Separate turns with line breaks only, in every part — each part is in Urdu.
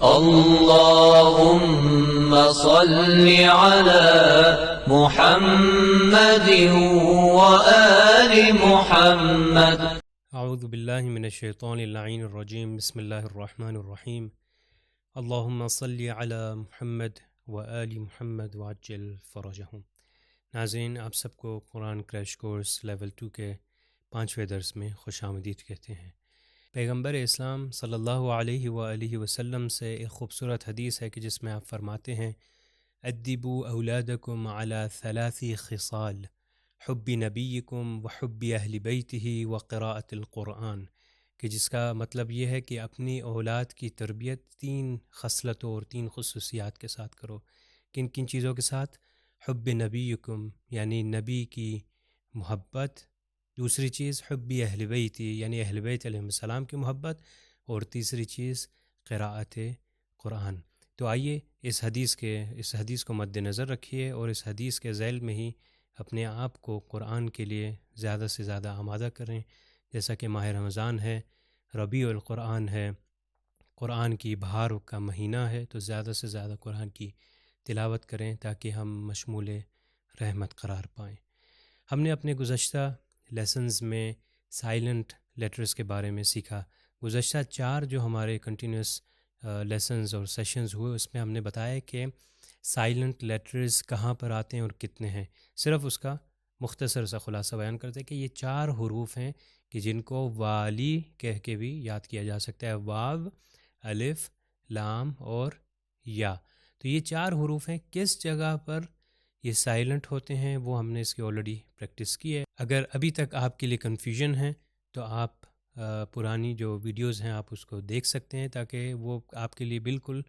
اللهم صل على محمد وآل محمد.
اعوذ باللہ من الشیطان اللعین الرجیم. بسم اللہ الرحمن الرحیم. اللہم صلی علی محمد وآل محمد وعجل فرجہم. ناظرین، آپ سب کو قرآن کریش کورس لیول 2 کے 5ویں درس میں خوش آمدید کہتے ہیں. پیغمبر اسلام صلی اللہ علیہ وآلہ وسلم سے ایک خوبصورت حدیث ہے کہ جس میں آپ فرماتے ہیں ادبوا اولادکم علی 3 خصال حب نبیکم وحب اہل بیتہ وقراءۃ القرآن، کہ جس کا مطلب یہ ہے کہ اپنی اولاد کی تربیت 3 خصلتوں اور 3 خصوصیات کے ساتھ کرو. کن کن چیزوں کے ساتھ؟ حب نبیکم یعنی نبی کی محبت، دوسری چیز حب اہل بیتی یعنی اہل بیت علیہ السلام کی محبت، اور تیسری چیز قراءت قرآن. تو آئیے اس حدیث کو مد نظر رکھیے اور اس حدیث کے ذیل میں ہی اپنے آپ کو قرآن کے لیے زیادہ سے زیادہ آمادہ کریں. جیسا کہ ماہ رمضان ہے، ربیع القرآن ہے، قرآن کی بہار کا مہینہ ہے، تو زیادہ سے زیادہ قرآن کی تلاوت کریں تاکہ ہم مشمول رحمت قرار پائیں. ہم نے اپنے گزشتہ لیسنز میں سائلنٹ لیٹرز کے بارے میں سیکھا. گزشتہ 4 جو ہمارے کنٹینیوس لیسنز اور سیشنز ہوئے، اس میں ہم نے بتایا کہ سائلنٹ لیٹرز کہاں پر آتے ہیں اور کتنے ہیں. صرف اس کا مختصر سا خلاصہ بیان کرتے ہیں کہ یہ 4 حروف ہیں کہ جن کو والی کہہ کے بھی یاد کیا جا سکتا ہے. واو، الف، لام اور یا. تو یہ 4 حروف ہیں. کس جگہ پر یہ سائلنٹ ہوتے ہیں وہ ہم نے اس کی آلریڈی پریکٹس کی ہے. اگر ابھی تک آپ کے لیے کنفیوژن ہے تو آپ پرانی جو ویڈیوز ہیں آپ اس کو دیکھ سکتے ہیں تاکہ وہ آپ کے لیے بالکل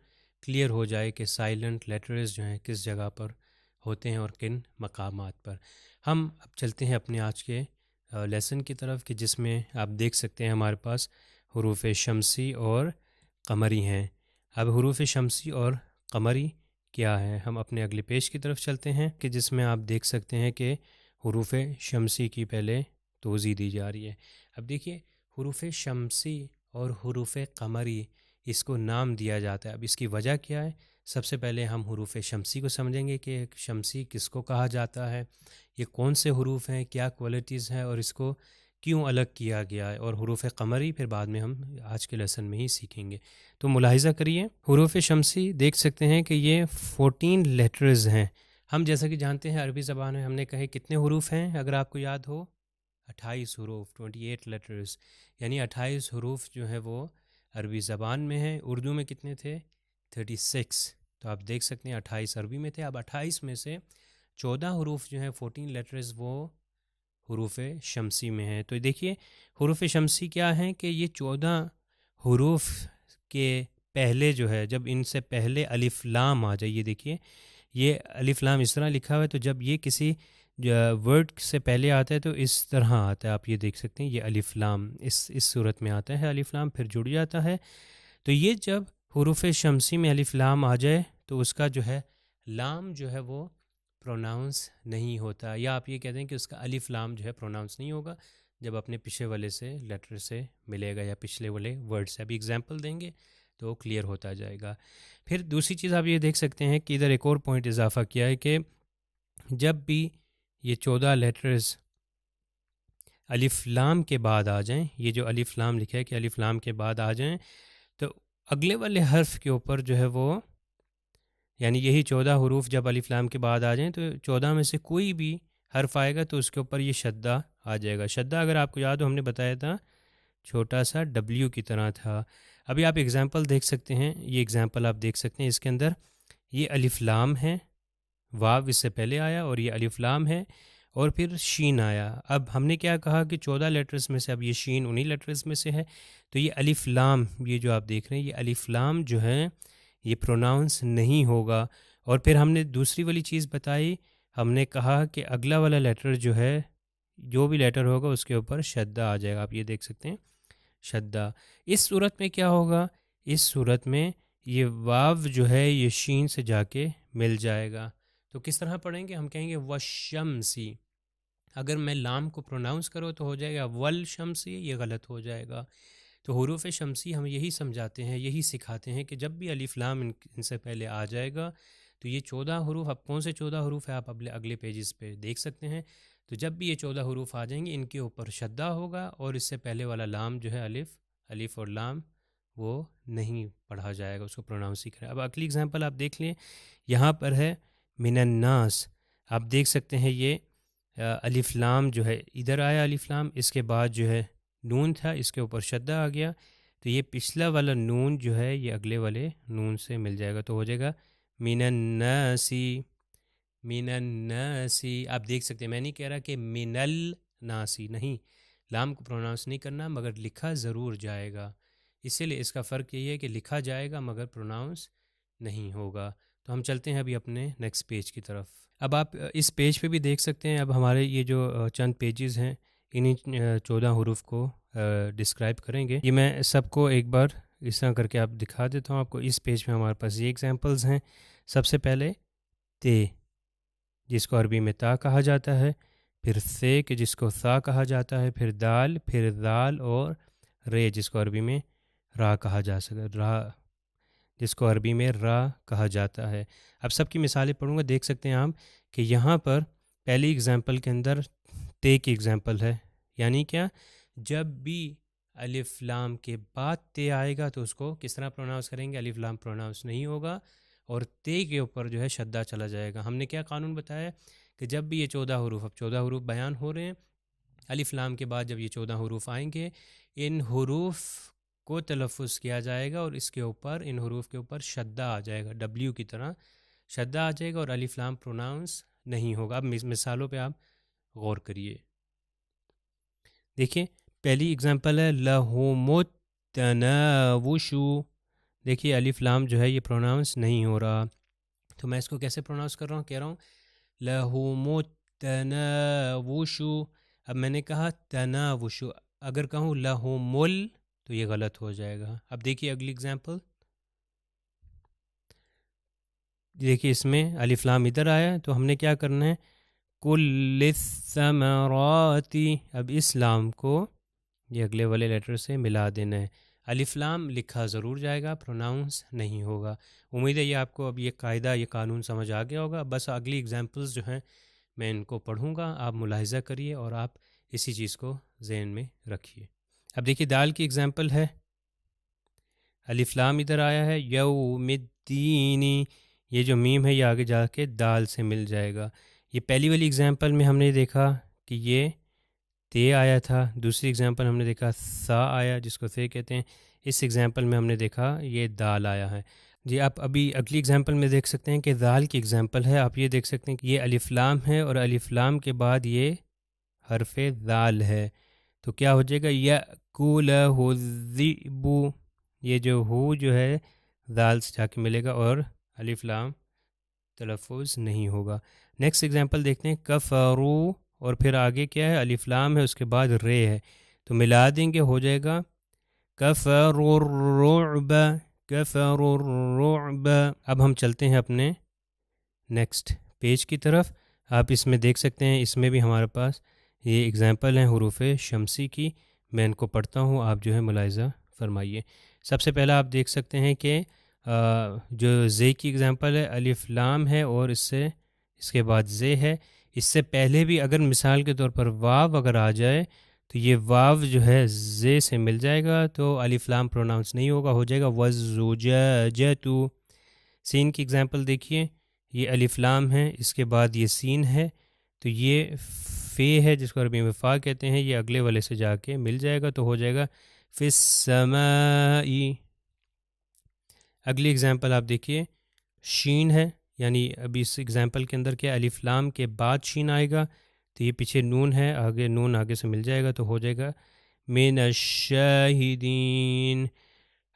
کلیئر ہو جائے کہ سائلنٹ لیٹرز جو ہیں کس جگہ پر ہوتے ہیں اور کن مقامات پر. ہم اب چلتے ہیں اپنے آج کے لیسن کی طرف کہ جس میں آپ دیکھ سکتے ہیں ہمارے پاس حروف شمسی اور قمری ہیں. اب حروف شمسی اور قمری کیا ہے؟ ہم اپنے اگلے پیج کی طرف چلتے ہیں کہ جس میں آپ دیکھ سکتے ہیں کہ حروف شمسی کی پہلے توضیح دی جا رہی ہے. اب دیکھیے، حروف شمسی اور حروف قمری اس کو نام دیا جاتا ہے. اب اس کی وجہ کیا ہے؟ سب سے پہلے ہم حروف شمسی کو سمجھیں گے کہ شمسی کس کو کہا جاتا ہے، یہ کون سے حروف ہیں، کیا کوالٹیز ہیں اور اس کو کیوں الگ کیا گیا ہے. اور حروف قمری پھر بعد میں ہم آج کے لیسن میں ہی سیکھیں گے. تو ملاحظہ کریے، حروف شمسی دیکھ سکتے ہیں کہ یہ 14 لیٹرز ہیں. ہم جیسا کہ جانتے ہیں عربی زبان میں ہم نے کہے کتنے حروف ہیں، اگر آپ کو یاد ہو 28 حروف، 28 لیٹرز، یعنی 28 حروف جو ہیں وہ عربی زبان میں ہیں. اردو میں کتنے تھے؟ 36. تو آپ دیکھ سکتے ہیں 28 عربی میں تھے. اب 28 میں سے 14 حروف جو ہیں 14 لیٹرز وہ حروف شمسی میں ہیں. تو دیکھیے حروف شمسی کیا ہیں کہ یہ 14 حروف کے پہلے جو ہے، جب ان سے پہلے الف لام آ جائے، یہ دیکھیے یہ الف لام اس طرح لکھا ہوا ہے، تو جب یہ کسی ورڈ سے پہلے آتا ہے تو اس طرح آتا ہے. آپ یہ دیکھ سکتے ہیں یہ الف لام اس صورت میں آتا ہے، الف لام پھر جڑ جاتا ہے. تو یہ جب حروف شمسی میں الف لام آ جائے تو اس کا جو ہے لام جو ہے وہ پروناؤنس نہیں ہوتا، یا آپ یہ کہتے ہیں کہ اس کا الف لام جو ہے پروناؤنس نہیں ہوگا جب اپنے پچھلے والے سے لیٹر سے ملے گا یا پچھلے والے ورڈ سے. ابھی اگزامپل دیں گے تو کلیئر ہوتا جائے گا. پھر دوسری چیز آپ یہ دیکھ سکتے ہیں کہ ادھر ایک اور پوائنٹ اضافہ کیا ہے کہ جب بھی یہ 14 لیٹرز الف لام کے بعد آ جائیں، یہ جو الف لام لکھا ہے کہ الف لام کے بعد آ جائیں، تو اگلے والے حرف کے اوپر جو ہے وہ، یعنی یہی 14 حروف جب الف لام کے بعد آ جائیں تو 14 میں سے کوئی بھی حرف آئے گا تو اس کے اوپر یہ شدہ آ جائے گا. شدہ اگر آپ کو یاد ہو ہم نے بتایا تھا چھوٹا سا ڈبلیو کی طرح تھا. ابھی آپ اگزامپل دیکھ سکتے ہیں، یہ اگزامپل آپ دیکھ سکتے ہیں، اس کے اندر یہ الف لام ہے، واو اس سے پہلے آیا اور یہ الف لام ہے اور پھر شین آیا. اب ہم نے کیا کہا کہ 14 لیٹرز میں سے اب یہ شین انہی لیٹرز میں سے ہے. تو یہ الف لام، یہ جو آپ دیکھ رہے ہیں، یہ الف لام جو ہے یہ پروناؤنس نہیں ہوگا. اور پھر ہم نے دوسری والی چیز بتائی، ہم نے کہا کہ اگلا والا لیٹر جو ہے، جو بھی لیٹر ہوگا اس کے اوپر شدہ آ جائے گا. آپ یہ دیکھ سکتے ہیں شدہ. اس صورت میں کیا ہوگا؟ اس صورت میں یہ واو جو ہے یہ شین سے جا کے مل جائے گا. تو کس طرح پڑھیں گے؟ ہم کہیں گے وشمسی. اگر میں لام کو پروناؤنس کروں تو ہو جائے گا ول شمسی، یہ غلط ہو جائے گا. تو حروف شمسی ہم یہی سمجھاتے ہیں، یہی سکھاتے ہیں کہ جب بھی الف لام ان سے پہلے آ جائے گا تو یہ 14 حروف، اب کون سے 14 حروف ہیں آپ اگلے پیجز پہ دیکھ سکتے ہیں، تو جب بھی یہ 14 حروف آ جائیں گے ان کے اوپر شدہ ہوگا اور اس سے پہلے والا لام جو ہے الف اور لام وہ نہیں پڑھا جائے گا، اس کو پروناؤنس ہی کریں۔ اب اگلی اگزامپل آپ دیکھ لیں، یہاں پر ہے من الناس، آپ دیکھ سکتے ہیں یہ الف لام جو ہے ادھر آیا الف لام، اس کے بعد جو ہے نون تھا، اس کے اوپر شدہ آ گیا، تو یہ پچھلا والا نون جو ہے یہ اگلے والے نون سے مل جائے گا، تو ہو جائے گا من الناسی، من الناسی۔ آپ دیکھ سکتے ہیں میں نہیں کہہ رہا کہ من الناسی، نہیں، لام کو پروناؤنس نہیں کرنا مگر لکھا ضرور جائے گا، اسی لیے اس کا فرق یہ ہے کہ لکھا جائے گا مگر پروناؤنس نہیں ہوگا۔ تو ہم چلتے ہیں ابھی اپنے نیکسٹ پیج کی طرف۔ اب آپ اس پیج پہ بھی دیکھ سکتے ہیں، اب ہمارے یہ جو چند پیجز ہیں انہیں 14 حروف کو ڈسکرائب کریں گے۔ یہ میں سب کو ایک بار اس طرح کر کے آپ دکھا دیتا ہوں آپ کو۔ اس پیج میں ہمارے پاس یہ ایگزامپلز ہیں۔ سب سے پہلے تے، جس کو عربی میں تا کہا جاتا ہے، پھر ثے کہ جس کو ثا کہا جاتا ہے، پھر دال، پھر ذال، اور رے جس کو عربی میں را کہا جا سکتا، را جس کو عربی میں را کہا جاتا ہے۔ اب سب کی مثالیں پڑھوں گا، دیکھ سکتے ہیں آپ کہ یہاں پر پہلی اگزامپل کے اندر تے کی اگزامپل ہے، یعنی کیا، جب بھی الف لام کے بعد تے آئے گا تو اس کو کس طرح پروناؤنس کریں گے، الف لام پروناؤنس نہیں ہوگا اور تے کے اوپر جو ہے شدہ چلا جائے گا۔ ہم نے کیا قانون بتایا کہ جب بھی یہ 14 حروف، اب 14 حروف بیان ہو رہے ہیں، الف لام کے بعد جب یہ 14 حروف آئیں گے، ان حروف کو تلفظ کیا جائے گا اور اس کے اوپر، ان حروف کے اوپر شدہ آ جائے گا، ڈبلیو کی طرح شدہ آ جائے گا اور الف لام پروناؤنس نہیں ہوگا۔ اب مثالوں پہ آپ غور کریے، دیکھیں پہلی اگزامپل ہے لَهُمُ التَّنَاوُشُ، دیکھیے الف لام جو ہے یہ پروناؤنس نہیں ہو رہا، تو میں اس کو کیسے پروناؤنس کر رہا ہوں، کہہ رہا ہوں لَهُمُ التَّنَاوُشُ۔ اب میں نے کہا تناوش، اگر کہوں لَهُمُ ال تو یہ غلط ہو جائے گا۔ اب دیکھیے اگلی اگزامپل، دیکھیے اس میں الف لام ادھر آیا تو ہم نے کیا کرنا ہے، کل الثمرات، اب اس لام کو یہ اگلے والے لیٹر سے ملا دینا ہے، الف لام لکھا ضرور جائے گا، پروناؤنس نہیں ہوگا۔ امید ہے یہ آپ کو اب یہ قاعدہ، یہ قانون سمجھ آ گیا ہوگا۔ بس اگلی اگزامپلز جو ہیں میں ان کو پڑھوں گا، آپ ملاحظہ کریے اور آپ اسی چیز کو ذہن میں رکھیے۔ اب دیکھیے دال کی اگزامپل ہے، الف لام ادھر آیا ہے، یوم الدین، یہ جو میم ہے یہ آگے جا کے دال سے مل جائے گا۔ یہ پہلی والی اگزامپل میں ہم نے دیکھا کہ یہ تے آیا تھا، دوسری اگزامپل ہم نے دیکھا سا آیا جس کو تے کہتے ہیں، اس اگزامپل میں ہم نے دیکھا یہ دال آیا ہے۔ جی آپ ابھی اگلی اگزامپل میں دیکھ سکتے ہیں کہ دال کی اگزامپل ہے، آپ یہ دیکھ سکتے ہیں کہ یہ الف لام ہے اور الف لام کے بعد یہ حرف دال ہے، تو کیا ہو جائے گا، یأکلہ الذئب، یہ جو ہو جو ہے دال سے جا کے ملے گا اور الف لام تلفظ نہیں ہوگا۔ نیکسٹ اگزامپل دیکھتے ہیں، کفروا، اور پھر آگے کیا ہے، الف لام ہے اس کے بعد رے ہے، تو ملا دیں گے ہو جائے گا کفروا الرعب، کفروا الرعب۔ اب ہم چلتے ہیں اپنے نیکسٹ پیج کی طرف، آپ اس میں دیکھ سکتے ہیں اس میں بھی ہمارے پاس یہ اگزامپل ہیں حروف شمسی کی، میں ان کو پڑھتا ہوں، آپ جو ہے ملاحظہ فرمائیے۔ سب سے پہلا آپ دیکھ سکتے ہیں کہ جو زے کی اگزامپل ہے، الف لام ہے اور اس کے بعد زے ہے، اس سے پہلے بھی اگر مثال کے طور پر واو اگر آ جائے تو یہ واو جو ہے زے سے مل جائے گا تو الف لام پروناؤنس نہیں ہوگا، ہو جائے گا وَالزُّجَاجَةُ۔ سین کی اگزامپل دیکھیے، یہ الف لام ہے، اس کے بعد یہ سین ہے، تو یہ فے ہے جس کو عربی میں فا کہتے ہیں، یہ اگلے والے سے جا کے مل جائے گا تو ہو جائے گا فِي السَّمَاءِ۔ اگلی اگزامپل آپ دیکھیے، شین ہے، یعنی ابھی اس اگزامپل کے اندر کیا الف لام کے بعد شین آئے گا تو یہ پیچھے نون ہے، آگے نون آگے سے مل جائے گا تو ہو جائے گا من الشاہدین۔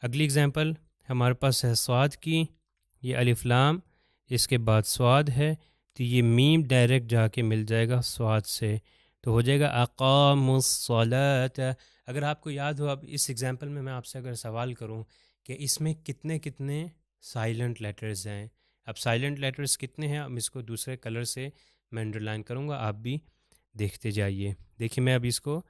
اگلی اگزامپل ہمارے پاس ہے صاد کی، یہ الف لام اس کے بعد صاد ہے تو یہ میم ڈائریکٹ جا کے مل جائے گا صاد سے، تو ہو جائے گا اقاموا الصلاۃ۔ اگر آپ کو یاد ہو، اب اس اگزامپل میں آپ سے اگر سوال کروں کہ اس میں کتنے سائلنٹ لیٹرز ہیں، اب سائلنٹ لیٹرز کتنے ہیں، اب اس کو دوسرے کلر سے میں انڈر لائن کروں گا، آپ بھی دیکھتے جائیے۔ دیکھیے میں اب اس کو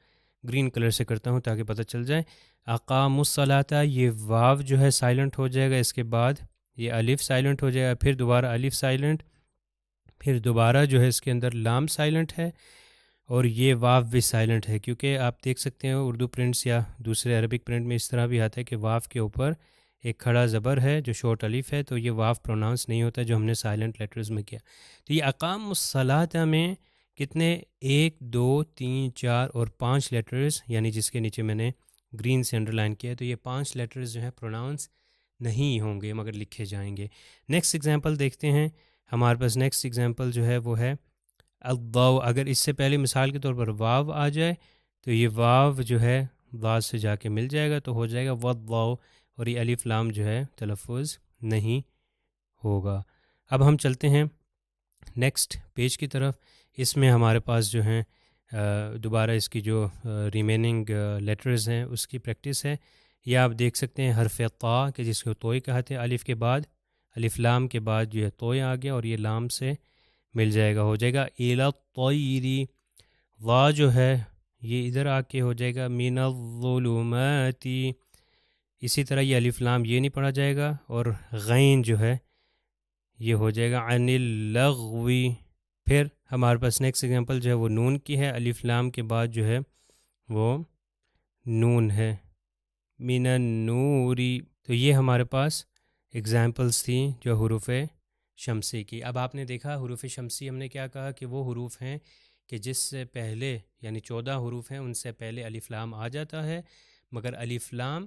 گرین کلر سے کرتا ہوں تاکہ پتہ چل جائے. اقاموا الصلاۃ، یہ واو جو ہے سائلنٹ ہو جائے گا، اس کے بعد یہ الف سائلنٹ ہو جائے گا، پھر دوبارہ الف سائلنٹ، پھر دوبارہ جو ہے اس کے اندر لام سائلنٹ ہے، اور یہ واو بھی سائلنٹ ہے. کیونکہ آپ دیکھ سکتے ہیں اردو پرنٹس یا دوسرے عربک پرنٹ میں اس طرح بھی آتا ہے کہ واو کے اوپر ایک کھڑا زبر ہے جو شورٹ الف ہے، تو یہ واو پروناؤنس نہیں ہوتا جو ہم نے سائلنٹ لیٹرز میں کیا. تو یہ اقام الصلاۃ میں کتنے 1 2 3 4 اور 5 لیٹرز، یعنی جس کے نیچے میں نے گرین سے انڈر لائن کیا ہے، تو یہ 5 لیٹرز جو ہیں پروناؤنس نہیں ہوں گے مگر لکھے جائیں گے. نیکسٹ ایگزامپل دیکھتے ہیں. ہمارے پاس نیکسٹ ایگزامپل جو ہے وہ ہے الضو. اگر اس سے پہلے مثال کے طور پر واو آ جائے تو یہ واو جو ہے وا سے جا کے مل جائے گا، تو ہو جائے گا والضو، اور یہ الف لام جو ہے تلفظ نہیں ہوگا. اب ہم چلتے ہیں نیکسٹ پیج کی طرف. اس میں ہمارے پاس جو ہیں دوبارہ اس کی جو ریمیننگ لیٹرز ہیں اس کی پریکٹس ہے. یہ آپ دیکھ سکتے ہیں حرف طا کہ جس کو توئی کہتے ہیں، الف کے بعد الف لام کے بعد جو ہے توئی آ گیا اور یہ لام سے مل جائے گا، ہو جائے گا الی الطیری. وا جو ہے یہ ادھر آ کے ہو جائے گا من الظلمات. اسی طرح یہ الف لام یہ نہیں پڑھا جائے گا، اور غین جو ہے یہ ہو جائے گا عن اللغو. پھر ہمارے پاس نیکسٹ ایگزامپل جو ہے وہ نون کی ہے، الف لام کے بعد جو ہے وہ نون ہے من النوری. تو یہ ہمارے پاس ایگزامپلس تھیں جو حروف شمسی کی. اب آپ نے دیکھا حروف شمسی ہم نے کیا کہا کہ وہ حروف ہیں کہ جس سے پہلے یعنی 14 حروف ہیں ان سے پہلے الف لام آ جاتا ہے، مگر الف لام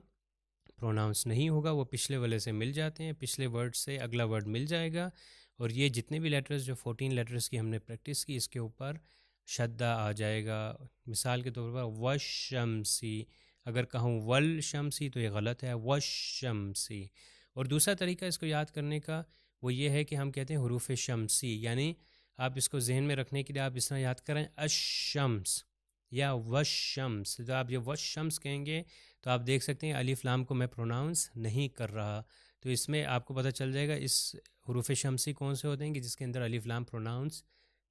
پروناؤنس نہیں ہوگا، وہ پچھلے والے سے مل جاتے ہیں، پچھلے ورڈ سے اگلا ورڈ مل جائے گا. اور یہ جتنے بھی لیٹرز جو 14 لیٹرز کی ہم نے پریکٹس کی، اس کے اوپر شدہ آ جائے گا. مثال کے طور پر وشمسی، اگر کہوں والشمسی تو یہ غلط ہے، وشمسی. اور دوسرا طریقہ اس کو یاد کرنے کا وہ یہ ہے کہ ہم کہتے ہیں حروف شمسی، یعنی آپ اس کو ذہن میں رکھنے کے لیے آپ اس طرح یاد کریں الشمس یا وشمس. تو آپ یہ وشمس کہیں گے تو آپ دیکھ سکتے ہیں الف لام کو میں پروناؤنس نہیں کر رہا. تو اس میں آپ کو پتہ چل جائے گا اس حروف شمسی کون سے ہوتے ہیں کہ جس کے اندر الف لام پروناؤنس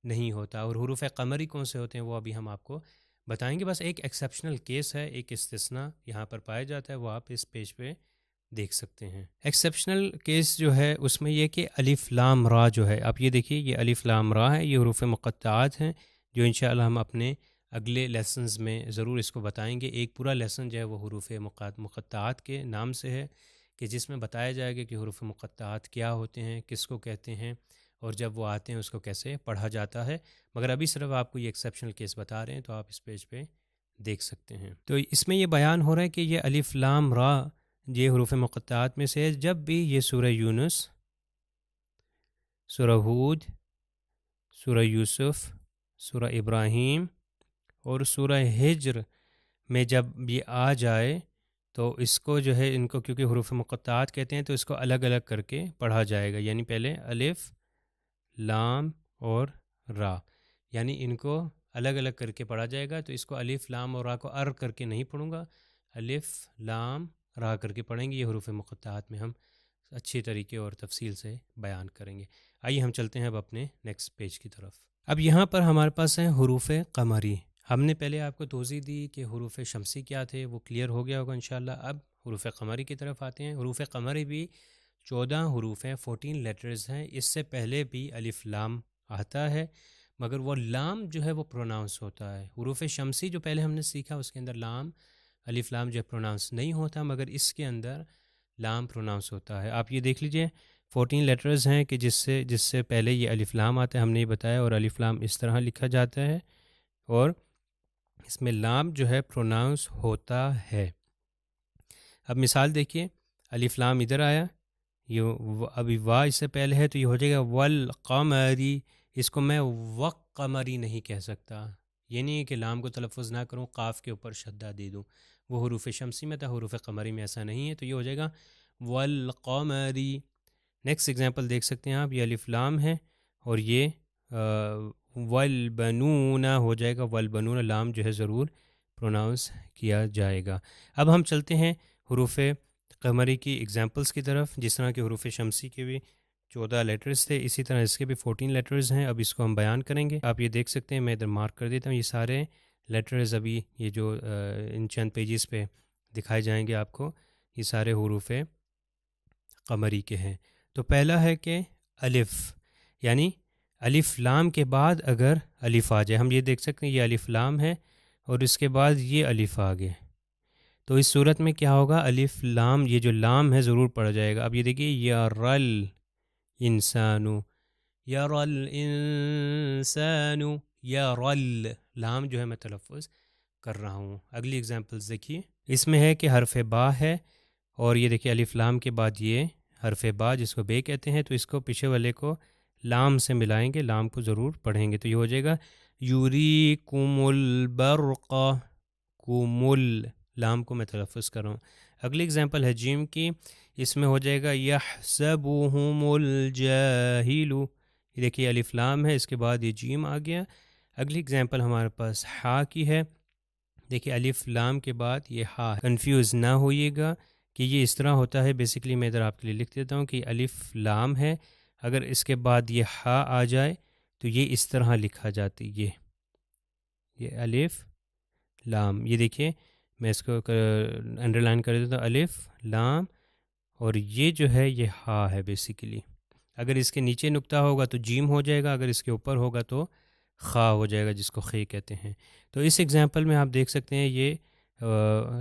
نہیں ہوتا، اور حروف قمری کون سے ہوتے ہیں وہ ابھی ہم آپ کو بتائیں گے. بس ایک ایکسیپشنل کیس ہے، ایک استثناء یہاں پر پایا جاتا ہے، وہ آپ اس پیج پہ دیکھ سکتے ہیں. ایکسیپشنل کیس جو ہے اس میں یہ کہ الف لام را جو ہے، آپ یہ دیکھیے یہ الف لام را ہے، یہ حروف مقطعات ہیں جو انشاءاللہ ہم اپنے اگلے لیسنز میں ضرور اس کو بتائیں گے. ایک پورا لیسن جو ہے وہ حروف مقطعات کے نام سے ہے کہ جس میں بتایا جائے گا کہ حروف مقطعات کیا ہوتے ہیں، کس کو کہتے ہیں، اور جب وہ آتے ہیں اس کو کیسے پڑھا جاتا ہے. مگر ابھی صرف آپ کو یہ ایکسیپشنل کیس بتا رہے ہیں تو آپ اس پیج پہ دیکھ سکتے ہیں. تو اس میں یہ بیان ہو رہا ہے کہ یہ الف لام را یہ حروف مقطعات میں سے ہے. جب بھی یہ سورہ یونس، سورہ ہود، سورہ یوسف، سورہ ابراہیم اور سورہ ہجر میں جب یہ آ جائے تو اس کو جو ہے ان کو کیونکہ حروف مقطعات کہتے ہیں تو اس کو الگ الگ کر کے پڑھا جائے گا. یعنی پہلے الف لام اور را، یعنی ان کو الگ الگ کر کے پڑھا جائے گا. تو اس کو الف لام اور را کو ار کر کے نہیں پڑھوں گا، الف لام را کر کے پڑھیں گے. یہ حروف مقطعات میں ہم اچھی طریقے اور تفصیل سے بیان کریں گے. آئیے ہم چلتے ہیں اب اپنے نیکسٹ پیج کی طرف. اب یہاں پر ہمارے پاس ہیں حروف قمری. ہم نے پہلے آپ کو توضیح دی کہ حروف شمسی کیا تھے، وہ کلیئر ہو گیا ہوگا انشاءاللہ. اب حروف قمری کی طرف آتے ہیں. حروف قمری بھی 14 حروف ہیں، 14 لیٹرز ہیں. اس سے پہلے بھی الف لام آتا ہے مگر وہ لام جو ہے وہ پروناؤنس ہوتا ہے. حروف شمسی جو پہلے ہم نے سیکھا اس کے اندر لام الف لام جو ہے پروناؤنس نہیں ہوتا، مگر اس کے اندر لام پروناؤنس ہوتا ہے. آپ یہ دیکھ لیجئے 14 لیٹرز ہیں کہ جس سے پہلے یہ الف لام آتا ہے، ہم نے یہ بتایا، اور الف لام اس طرح لکھا جاتا ہے اور اس میں لام جو ہے پروناؤنس ہوتا ہے. اب مثال دیکھیے، الف لام ادھر آیا، یہ ابھی وا اس سے پہلے ہے تو یہ ہو جائے گا والقمری. اس کو میں وقمری نہیں کہہ سکتا، یہ نہیں ہے کہ لام کو تلفظ نہ کروں قاف کے اوپر شدہ دے دوں، وہ حروف شمسی میں تھا، حروف قمری میں ایسا نہیں ہے. تو یہ ہو جائے گا والقمری. نیکسٹ ایگزامپل دیکھ سکتے ہیں آپ، یہ الف لام ہے اور یہ والبنون ہو جائے گا. والبنون لام جو ہے ضرور پروناؤنس کیا جائے گا. اب ہم چلتے ہیں حروف قمری کی ایگزامپلس کی طرف. جس طرح کے حروف شمسی کے بھی 14 لیٹرز تھے، اسی طرح اس کے بھی 14 لیٹرز ہیں. اب اس کو ہم بیان کریں گے. آپ یہ دیکھ سکتے ہیں، میں ادھر مارک کر دیتا ہوں، یہ سارے لیٹرز ابھی یہ جو ان چند پیجز پہ دکھائے جائیں گے آپ کو، یہ سارے حروف قمری کے ہیں۔ تو پہلا ہے کہ الف، یعنی الف لام کے بعد اگر الف آ جائے، ہم یہ دیکھ سکتے ہیں یہ الف لام ہے اور اس کے بعد یہ الف آ گئے، تو اس صورت میں کیا ہوگا، الف لام، یہ جو لام ہے ضرور پڑ جائے گا۔ اب یہ دیکھیے یرل انسانو، یرل انسانو، یرل، لام جو ہے میں تلفظ کر رہا ہوں۔ اگلی اگزامپلز دیکھیے، اس میں ہے کہ حرف با ہے اور یہ دیکھیے الف لام کے بعد یہ حرف با جس کو بے کہتے ہیں، تو اس کو پیچھے والے کو لام سے ملائیں گے، لام کو ضرور پڑھیں گے، تو یہ ہو جائے گا یوریکم البرق، کمل، لام کو میں تلفظ کر رہا ہوں۔ اگلی اگزامپل ہے جیم کی، اس میں ہو جائے گا یحسبہم الجاہل، یہ دیکھیے الف لام ہے، اس کے بعد یہ جیم آ گیا۔ اگلی اگزامپل ہمارے پاس ہا کی ہے، دیکھیے الف لام کے بعد یہ ہا، کنفیوز نہ ہوئیے گا کہ یہ اس طرح ہوتا ہے۔ بیسیکلی میں ادھر آپ کے لیے لکھ دیتا ہوں کہ الف لام ہے، اگر اس کے بعد یہ ہا آ جائے تو یہ اس طرح لکھا جاتی، یہ الف لام، یہ دیکھیے میں اس کو انڈر لائن کر دیتا ہوں، الف لام، اور یہ جو ہے یہ ہا ہے بیسیکلی۔ اگر اس کے نیچے نقطہ ہوگا تو جیم ہو جائے گا، اگر اس کے اوپر ہوگا تو خا ہو جائے گا، جس کو خے کہتے ہیں۔ تو اس ایگزامپل میں آپ دیکھ سکتے ہیں یہ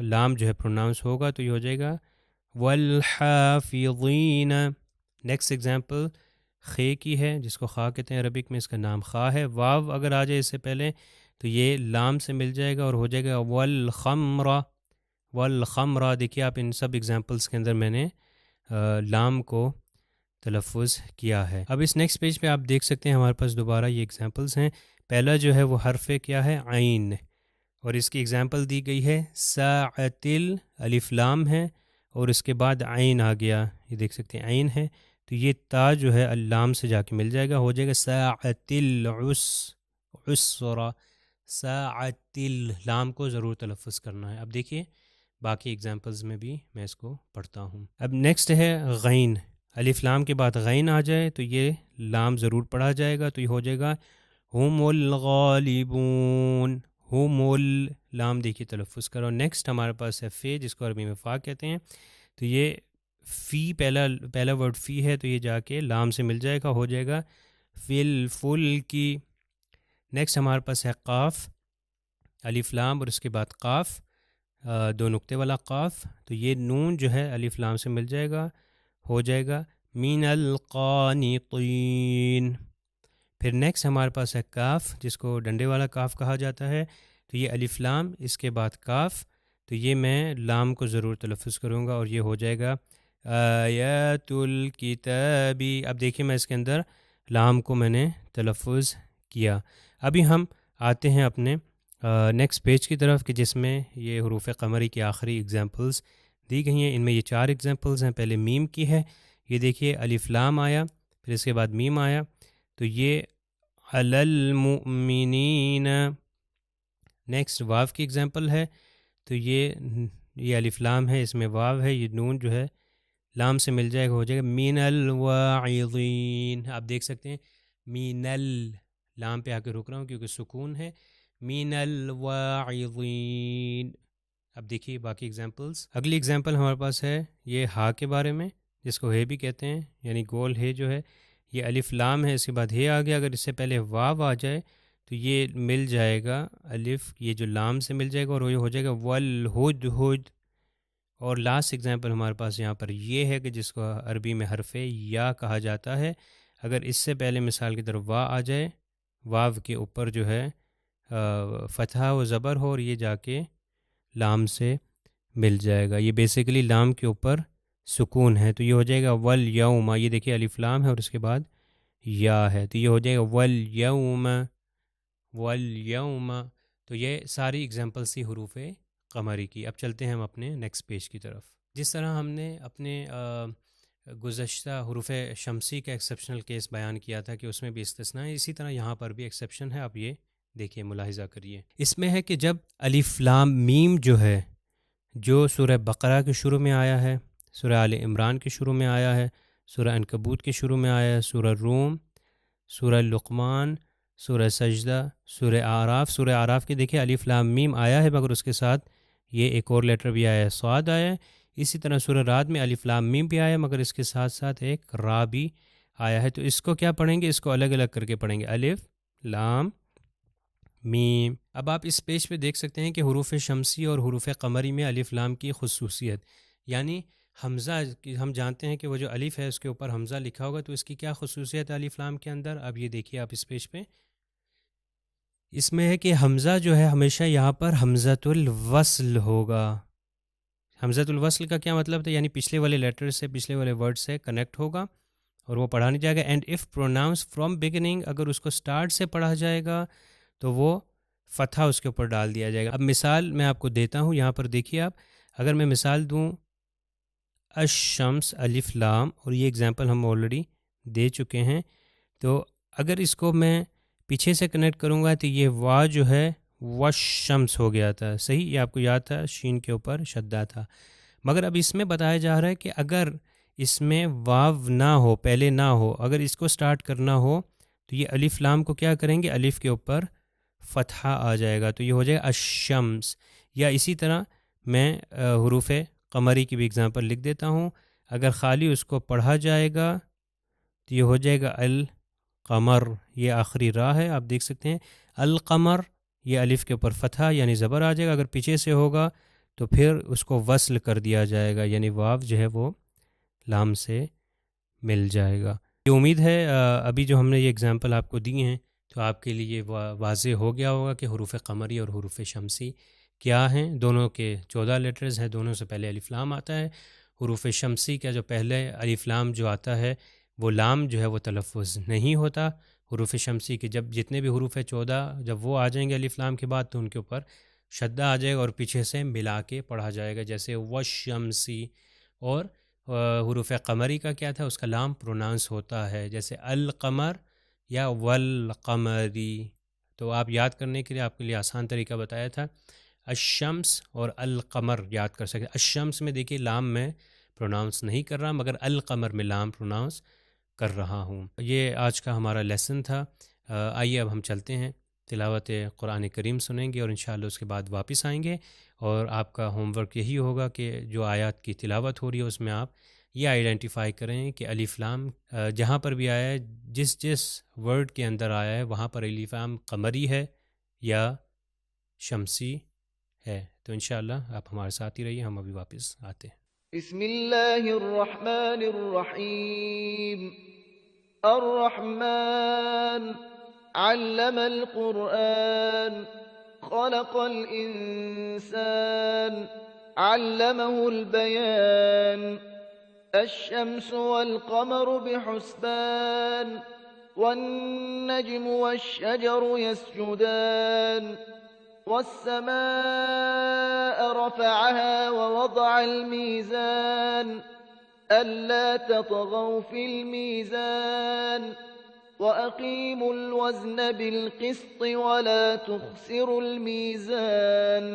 لام جو ہے پروناؤنس ہوگا، تو یہ ہو جائے گا والحافظین۔ نیکسٹ ایگزامپل خے کی ہے، جس کو خا کہتے ہیں، عربک میں اس کا نام خا ہے۔ واو اگر آ جائے اس سے پہلے تو یہ لام سے مل جائے گا اور ہو جائے گا والخمر، والخمر۔ دیکھیے آپ ان سب ایگزامپلس کے اندر میں نے لام کو تلفظ کیا ہے۔ اب اس نیکسٹ پیج پہ آپ دیکھ سکتے ہیں ہمارے پاس دوبارہ یہ ایگزامپلس ہیں۔ پہلا جو ہے وہ حرف کیا ہے، عین، اور اس کی ایگزامپل دی گئی ہے ساعتل، الف لام ہے اور اس کے بعد عین آ گیا، یہ دیکھ سکتے ہیں عین ہے، تو یہ تا جو ہے اللام سے جا کے مل جائے گا، ہو جائے گا ساعتل عسرا، ساعتل، لام کو ضرور تلفظ کرنا ہے۔ اب دیکھیے باقی ایگزامپلز میں بھی میں اس کو پڑھتا ہوں۔ اب نیکسٹ ہے غین، الف لام کے بعد غین آ جائے تو یہ لام ضرور پڑھا جائے گا، تو یہ ہو جائے گا ہم الغالبون، ہم لام دیکھیے تلفظ کرو۔ نیکسٹ ہمارے پاس ہے فے، جس کو عربی میں فا کہتے ہیں، تو یہ فی پہلا ورڈ فی ہے، تو یہ جا کے لام سے مل جائے گا، ہو جائے گا فی الفلکی۔ نیکسٹ ہمارے پاس ہے قاف، الف لام اور اس کے بعد قاف، دو نقطے والا قاف، تو یہ نون جو ہے الف لام سے مل جائے گا، ہو جائے گا من القانطین۔ پھر نیکسٹ ہمارے پاس ہے کاف، جس کو ڈنڈے والا کاف کہا جاتا ہے، تو یہ الف لام، اس کے بعد کاف، تو یہ میں لام کو ضرور تلفظ کروں گا اور یہ ہو جائے گا آیات الکتابی۔ اب دیکھیے میں اس کے اندر لام کو میں نے تلفظ کیا۔ ابھی ہم آتے ہیں اپنے نیکسٹ پیج کی طرف، کہ جس میں یہ حروف قمری کی آخری ایگزامپلز دی گئی ہیں۔ ان میں یہ 4 ایگزامپلز ہیں۔ پہلے میم کی ہے، یہ دیکھیے الف لام آیا، پھر اس کے بعد میم آیا، تو یہ علی المؤمنین۔ نیکسٹ واو کی ایگزامپل ہے، تو یہ الف لام ہے، اس میں واو ہے، یہ نون جو ہے لام سے مل جائے گا، ہو جائے گا من الواعظین۔ آپ دیکھ سکتے ہیں من لام پہ آ کے رک رہا ہوں کیونکہ سکون ہے، من الواعظین۔ اب دیکھیے باقی ایگزامپلس۔ اگلی ایگزامپل ہمارے پاس ہے یہ ہا کے بارے میں، جس کو ہے بھی کہتے ہیں، یعنی گول ہے جو ہے، یہ الف لام ہے، اس کے بعد ہے آ گیا، اگر اس سے پہلے واو آ جائے تو یہ مل جائے گا الف، یہ جو لام سے مل جائے گا اور یہ ہو جائے گا والہدہد۔ اور لاسٹ ایگزامپل ہمارے پاس یہاں پر یہ ہے کہ جس کو عربی میں حرف یا کہا جاتا ہے، اگر اس سے پہلے مثال کی طرف وا آ جائے، واو کے اوپر جو ہے فتحہ و زبر ہو اور یہ جا کے لام سے مل جائے گا، یہ بیسیکلی لام کے اوپر سکون ہے، تو یہ ہو جائے گا والیوم۔ یہ دیکھیے الف لام ہے اور اس کے بعد یا ہے، تو یہ ہو جائے گا والیوم، والیوم۔ تو یہ ساری ایگزامپلس تھی حروف قمری کی۔ اب چلتے ہیں ہم اپنے نیکسٹ پیج کی طرف۔ جس طرح ہم نے اپنے گزشتہ حروف شمسی کا ایکسیپشنل کیس بیان کیا تھا کہ اس میں بھی استثناء ہے، اسی طرح یہاں پر بھی ایکسیپشن ہے۔ اب یہ دیکھیے، ملاحظہ کریے، اس میں ہے کہ جب الف لام میم جو ہے، جو سورہ بقرہ کے شروع میں آیا ہے، سورہ آل عمران کے شروع میں آیا ہے، سورہ عنکبوت کے شروع میں آیا ہے، سورہ روم، سورہ لقمان، سورہ سجدہ، سورہ اعراف. سورہ اعراف کے دیکھیں الف لام میم آیا ہے، مگر اس کے ساتھ یہ ایک اور لیٹر بھی آیا ہے، صاد آیا ہے. اسی طرح سورہ رعد میں الف لام میم بھی آیا ہے، مگر اس کے ساتھ ساتھ ایک را بھی آیا ہے. تو اس کو کیا پڑھیں گے؟ اس کو الگ الگ کر کے پڑھیں گے، الف لام میم. اب آپ اس پیج پہ دیکھ سکتے ہیں کہ حروف شمسی اور حروف قمری میں الف لام کی خصوصیت، یعنی حمزہ، ہم جانتے ہیں کہ وہ جو الف ہے اس کے اوپر حمزہ لکھا ہوگا، تو اس کی کیا خصوصیت ہے الف لام کے اندر؟ اب یہ دیکھیے آپ اس پیج پہ، اس میں ہے کہ حمزہ جو ہے ہمیشہ یہاں پر حمزۃ الوصل ہوگا. حمزۃ الوصل کا کیا مطلب تھا؟ یعنی پچھلے والے لیٹر سے، پچھلے والے ورڈ سے کنیکٹ ہوگا اور وہ پڑھا نہیں جائے گا. And if pronounce from beginning, اگر اس کو سٹارٹ سے پڑھا جائے گا تو وہ فتحہ اس کے اوپر ڈال دیا جائے گا. اب مثال میں آپ کو دیتا ہوں، یہاں پر دیکھیے آپ، اگر میں مثال دوں الشمس الف لام، اور یہ اگزامپل ہم آلریڈی دے چکے ہیں، تو اگر اس کو میں پیچھے سے کنیکٹ کروں گا تو یہ وا جو ہے والشمس ہو گیا تھا، صحیح؟ یہ آپ کو یاد تھا، شین کے اوپر شدہ تھا. مگر اب اس میں بتایا جا رہا ہے کہ اگر اس میں واو نہ ہو، پہلے نہ ہو، اگر اس کو سٹارٹ کرنا ہو تو یہ الف لام کو کیا کریں گے؟ الف کے اوپر فتحہ آ جائے گا، تو یہ ہو جائے گا الشمس. یا اسی طرح میں حروف قمری کی بھی اگزامپل لکھ دیتا ہوں. اگر خالی اس کو پڑھا جائے گا تو یہ ہو جائے گا القمر. یہ آخری راہ ہے، آپ دیکھ سکتے ہیں القمر، یہ الف کے اوپر فتحہ یعنی زبر آ جائے گا. اگر پیچھے سے ہوگا تو پھر اس کو وصل کر دیا جائے گا، یعنی واو جو ہے وہ لام سے مل جائے گا. یہ امید ہے ابھی جو ہم نے یہ اگزامپل آپ کو دی ہیں تو آپ کے لیے واضح ہو گیا ہوگا کہ حروف قمری اور حروف شمسی کیا ہیں. دونوں کے 14 لیٹرز ہیں، دونوں سے پہلے الف لام آتا ہے. حروف شمسی کا جو پہلے الف لام جو آتا ہے وہ لام جو ہے وہ تلفظ نہیں ہوتا. حروف شمسی کے جب جتنے بھی حروف 14 جب وہ آ جائیں گے الف لام کے بعد تو ان کے اوپر شدہ آ جائے گا اور پیچھے سے ملا کے پڑھا جائے گا، جیسے والشمسی. اور حروف قمری کا کیا تھا؟ اس کا لام پروناؤنس ہوتا ہے، جیسے القمر یا والقمری. تو آپ یاد کرنے کے لیے آپ کے لیے آسان طریقہ بتایا تھا، الشمس اور القمر یاد کر سکتے. الشمس میں دیکھیے لام میں پروناؤنس نہیں کر رہا، مگر القمر میں لام پروناؤنس کر رہا ہوں. یہ آج کا ہمارا لیسن تھا. آئیے اب ہم چلتے ہیں، تلاوت قرآن کریم سنیں گے اور انشاءاللہ اس کے بعد واپس آئیں گے. اور آپ کا ہوم ورک یہی ہوگا کہ جو آیات کی تلاوت ہو رہی ہے اس میں آپ یہ آئیڈینٹیفائی کریں کہ الف لام جہاں پر بھی آیا ہے، جس ورڈ کے اندر آیا ہے وہاں پر الف لام قمری ہے یا شمسی ہے. تو انشاءاللہ آپ ہمارے ساتھ ہی رہیے، ہم ابھی واپس آتے ہیں.
بسم اللہ الرحمن الرحیم. الرحمن علم القرآن خلق الإنسان علمه البيان. الشمس والقمر بحسبان والنجم والشجر يسجدان. والسماء رفعها ووضع الميزان ألا تطغوا في الميزان وأقيموا الوزن بالقسط ولا تخسروا الميزان.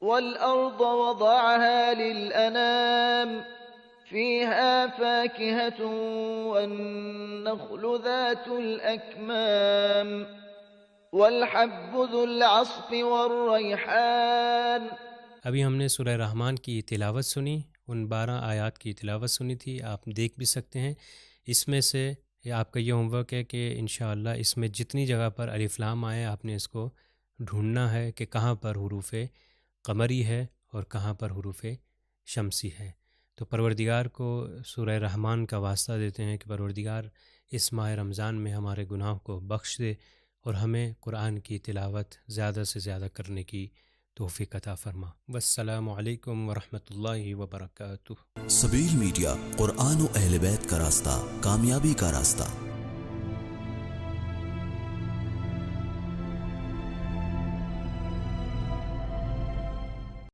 والأرض وضعها للأنام فيها فاكهة والنخل ذات الأكمام والحب ذو العصف والریحان.
ابھی ہم نے سورہ رحمان کی تلاوت سنی، ان 12 آیات کی تلاوت سنی تھی. آپ دیکھ بھی سکتے ہیں اس میں سے. آپ کا یہ ہوم ورک ہے کہ انشاءاللہ اس میں جتنی جگہ پر الف لام آئے آپ نے اس کو ڈھونڈنا ہے کہ کہاں پر حروف قمری ہے اور کہاں پر حروف شمسی ہے. تو پروردگار کو سورہ رحمان کا واسطہ دیتے ہیں کہ پروردگار اس ماہ رمضان میں ہمارے گناہوں کو بخش دے اور ہمیں قرآن کی تلاوت زیادہ سے زیادہ کرنے کی توفیق عطا فرما. والسلام علیکم ورحمۃ اللہ وبرکاتہ.
سبیل میڈیا، قرآن و اہل بیت کا راستہ، کامیابی کا راستہ.